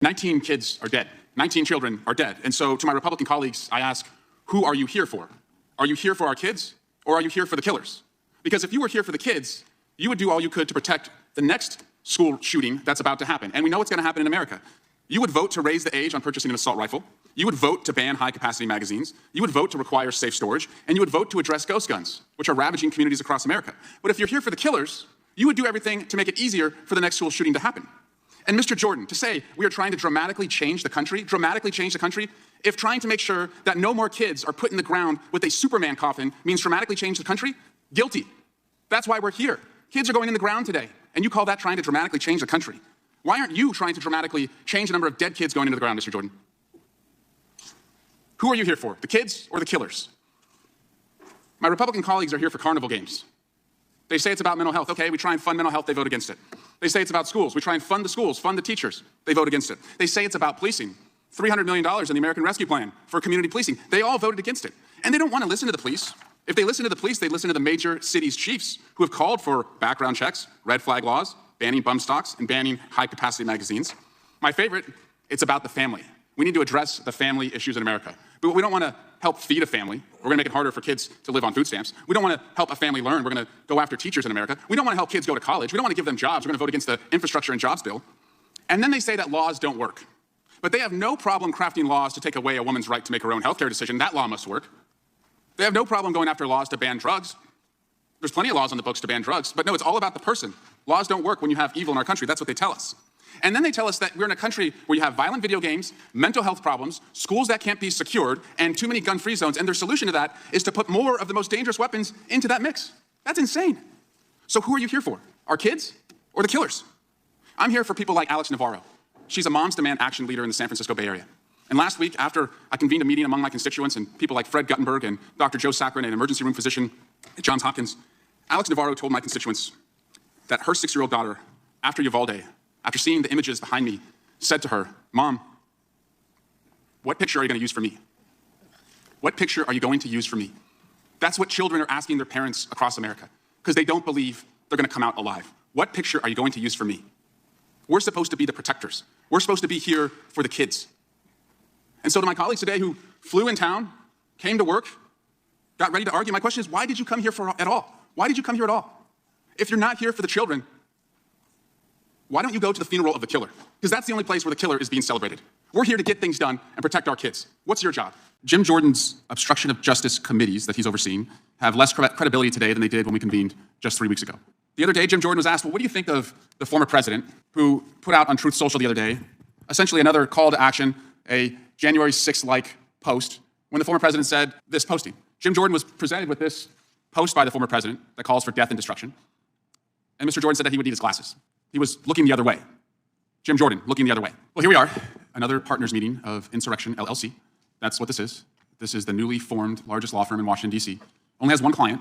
19 kids are dead. 19 children are dead. And so to my Republican colleagues, I ask, who are you here for? Are you here for our kids, or are you here for the killers? Because if you were here for the kids, you would do all you could to protect the next school shooting that's about to happen. And we know what's going to happen in America. You would vote to raise the age on purchasing an assault rifle. You would vote to ban high-capacity magazines. You would vote to require safe storage. And you would vote to address ghost guns, which are ravaging communities across America. But if you're here for the killers, you would do everything to make it easier for the next school shooting to happen. And Mr. Jordan, to say we are trying to dramatically change the country, if trying to make sure that no more kids are put in the ground with a Superman coffin means dramatically change the country, guilty. That's why we're here. Kids are going in the ground today, and you call that trying to dramatically change the country. Why aren't you trying to dramatically change the number of dead kids going into the ground, Mr. Jordan? Who are you here for, the kids or the killers? My Republican colleagues are here for carnival games. They say it's about mental health. Okay, we try and fund mental health, they vote against it. They say it's about schools. We try and fund the schools, fund the teachers. They vote against it. They say it's about policing. $300 million in the American Rescue Plan for community policing. They all voted against it. And they don't want to listen to the police. If they listen to the police, they listen to the major cities' chiefs who have called for background checks, red flag laws, banning bump stocks, and banning high-capacity magazines. My favorite, it's about the family. We need to address the family issues in America. But we don't want to help feed a family. We're going to make it harder for kids to live on food stamps. We don't want to help a family learn. We're going to go after teachers in America. We don't want to help kids go to college. We don't want to give them jobs. We're going to vote against the infrastructure and jobs bill. And then they say that laws don't work. But they have no problem crafting laws to take away a woman's right to make her own healthcare decision. That law must work. They have no problem going after laws to ban drugs. There's plenty of laws on the books to ban drugs. But no, it's all about the person. Laws don't work when you have evil in our country. That's what they tell us. And then they tell us that we're in a country where you have violent video games, mental health problems, schools that can't be secured, and too many gun-free zones. And their solution to that is to put more of the most dangerous weapons into that mix. That's insane. So who are you here for? Our kids or the killers? I'm here for people like Alex Navarro. She's a Moms Demand Action leader in the San Francisco Bay Area. And last week, after I convened a meeting among my constituents and people like Fred Guttenberg and Dr. Joe Saccharin, an emergency room physician at Johns Hopkins, Alex Navarro told my constituents that her 6-year-old daughter, after Uvalde, after seeing the images behind me, said to her, "Mom, what picture are you going to use for me? What picture are you going to use for me?" That's what children are asking their parents across America, because they don't believe they're going to come out alive. What picture are you going to use for me? We're supposed to be the protectors. We're supposed to be here for the kids. And so to my colleagues today who flew in town, came to work, got ready to argue, my question is, why did you come here at all? Why did you come here at all? If you're not here for the children, why don't you go to the funeral of the killer? Because that's the only place where the killer is being celebrated. We're here to get things done and protect our kids. What's your job? Jim Jordan's obstruction of justice committees that he's overseeing have less credibility today than they did when we convened just 3 weeks ago. The other day, Jim Jordan was asked, well, what do you think of the former president who put out on Truth Social the other day, essentially another call to action, a January 6th-like post, when the former president said this posting. Jim Jordan was presented with this post by the former president that calls for death and destruction. And Mr. Jordan said that he would need his glasses. He was looking the other way. Jim Jordan, looking the other way. Well, here we are, another partners meeting of Insurrection, LLC. That's what this is. This is the newly formed largest law firm in Washington, D.C. Only has one client,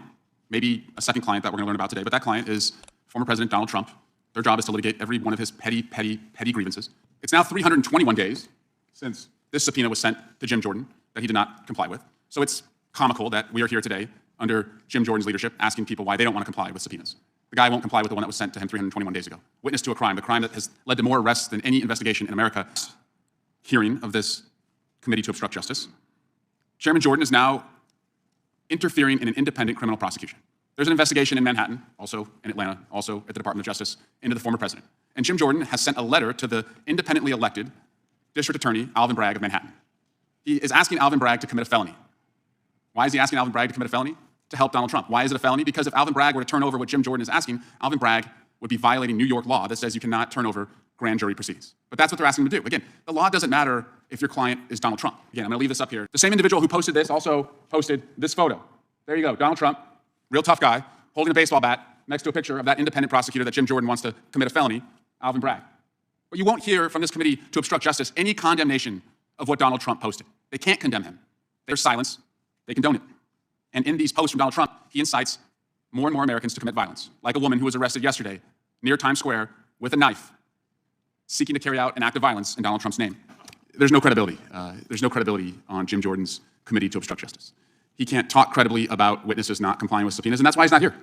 maybe a second client that we're going to learn about today, but that client is former President Donald Trump. Their job is to litigate every one of his petty grievances. It's now 321 days since this subpoena was sent to Jim Jordan that he did not comply with. So it's comical that we are here today under Jim Jordan's leadership asking people why they don't want to comply with subpoenas. The guy won't comply with the one that was sent to him 321 days ago. Witness to a crime, the crime that has led to more arrests than any investigation in America. Hearing of this committee to obstruct justice. Chairman Jordan is now interfering in an independent criminal prosecution. There's an investigation in Manhattan, also in Atlanta, also at the Department of Justice, into the former president. And Jim Jordan has sent a letter to the independently elected District Attorney, Alvin Bragg of Manhattan. He is asking Alvin Bragg to commit a felony. Why is he asking Alvin Bragg to commit a felony? To help Donald Trump. Why is it a felony? Because if Alvin Bragg were to turn over what Jim Jordan is asking, Alvin Bragg would be violating New York law that says you cannot turn over grand jury proceedings. But that's what they're asking him to do. Again, the law doesn't matter if your client is Donald Trump. Again, I'm going to leave this up here. The same individual who posted this also posted this photo. There you go, Donald Trump, real tough guy, holding a baseball bat next to a picture of that independent prosecutor that Jim Jordan wants to commit a felony, Alvin Bragg. But you won't hear from this committee to obstruct justice any condemnation of what Donald Trump posted. They can't condemn him. There's silence. They condone it. And in these posts from Donald Trump, he incites more and more Americans to commit violence, like a woman who was arrested yesterday near Times Square with a knife, seeking to carry out an act of violence in Donald Trump's name. There's no credibility. There's no credibility on Jim Jordan's committee to obstruct justice. he can't talk credibly about witnesses not complying with subpoenas, and that's why he's not here.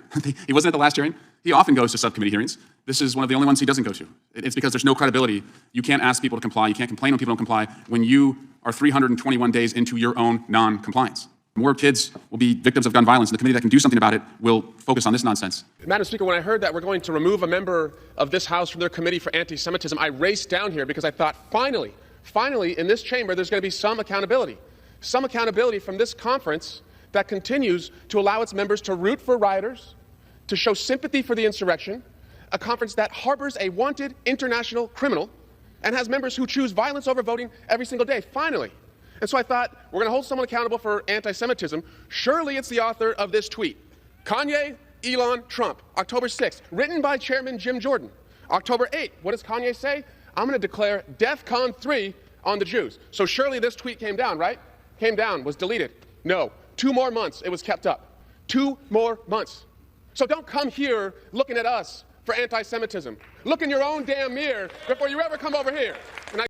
He wasn't at the last hearing. He often goes to subcommittee hearings. This is one of the only ones he doesn't go to. It's because there's no credibility. You can't ask people to comply. You can't complain when people don't comply when you are 321 days into your own non-compliance. More kids will be victims of gun violence, and the committee that can do something about it will focus on this nonsense. Madam Speaker, when I heard that we're going to remove a member of this House from their committee for anti-Semitism, I raced down here because I thought, finally, in this chamber, there's going to be some accountability from this conference that continues to allow its members to root for rioters, to show sympathy for the insurrection, a conference that harbors a wanted international criminal and has members who choose violence over voting every single day, finally. And so I thought, we're going to hold someone accountable for anti-Semitism. Surely it's the author of this tweet. Kanye, Elon, Trump, October 6th, written by Chairman Jim Jordan. October 8th, what does Kanye say? I'm going to declare DEFCON 3 on the Jews. So surely this tweet came down, right? Came down, was deleted. No, 2 more months it was kept up. 2 more months. So don't come here looking at us for anti-Semitism. Look in your own damn mirror before you ever come over here. And